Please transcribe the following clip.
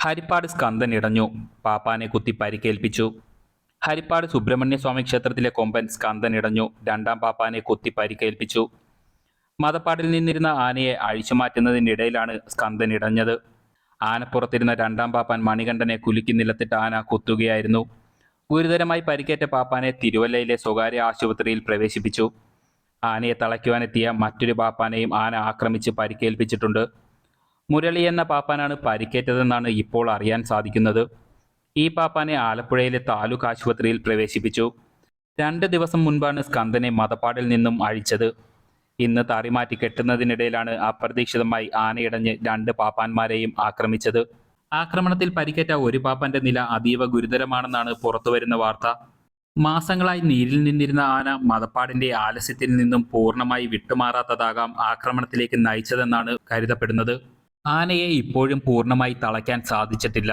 ഹരിപ്പാട് സ്കന്ദൻ ഇടഞ്ഞു. പാപ്പാനെ കുത്തി പരിക്കേൽപ്പിച്ചു. ഹരിപ്പാട് സുബ്രഹ്മണ്യസ്വാമി ക്ഷേത്രത്തിലെ കൊമ്പൻ സ്കന്ദൻ ഇടഞ്ഞു. രണ്ടാം പാപ്പാനെ കുത്തി പരിക്കേൽപ്പിച്ചു. മതപ്പാടിൽ നിന്നിരുന്ന ആനയെ അഴിച്ചുമാറ്റുന്നതിനിടയിലാണ് സ്കന്ദൻ ഇടഞ്ഞത്. ആനപ്പുറത്തിരുന്ന രണ്ടാം പാപ്പാൻ മണികണ്ഠനെ കുലുക്കി നിലത്തിട്ട് ആന കുത്തുകയായിരുന്നു. ഗുരുതരമായി പരിക്കേറ്റ പാപ്പാനെ തിരുവല്ലയിലെ സ്വകാര്യ ആശുപത്രിയിൽ പ്രവേശിപ്പിച്ചു. ആനയെ തളയ്ക്കുവാനെത്തിയ മറ്റൊരു പാപ്പാനെയും ആന ആക്രമിച്ച് പരിക്കേൽപ്പിച്ചിട്ടുണ്ട്. മുരളി എന്ന പാപ്പാനാണ് പരിക്കേറ്റതെന്നാണ് ഇപ്പോൾ അറിയാൻ സാധിക്കുന്നത്. ഈ പാപ്പാനെ ആലപ്പുഴയിലെ താലൂക്ക് ആശുപത്രിയിൽ പ്രവേശിപ്പിച്ചു. 2 ദിവസം മുൻപാണ് സ്കന്ദനെ മതപ്പാടിൽ നിന്നും അഴിച്ചത്. ഇന്ന് തറിമാറ്റി കെട്ടുന്നതിനിടയിലാണ് അപ്രതീക്ഷിതമായി ആനയിടഞ്ഞ് 2 പാപ്പാന്മാരെയും ആക്രമിച്ചത്. ആക്രമണത്തിൽ പരിക്കേറ്റ ഒരു പാപ്പാന്റെ നില അതീവ ഗുരുതരമാണെന്നാണ് പുറത്തുവരുന്ന വാർത്ത. മാസങ്ങളായി നീരിൽ നിന്നിരുന്ന ആന മതപ്പാടിന്റെ ആലസ്യത്തിൽ നിന്നും പൂർണ്ണമായി വിട്ടുമാറാത്തതാകാം ആക്രമണത്തിലേക്ക് നയിച്ചതെന്നാണ് കരുതപ്പെടുന്നത്. ആനയെ ഇപ്പോഴും പൂർണ്ണമായി തളയ്ക്കാൻ സാധിച്ചിട്ടില്ല.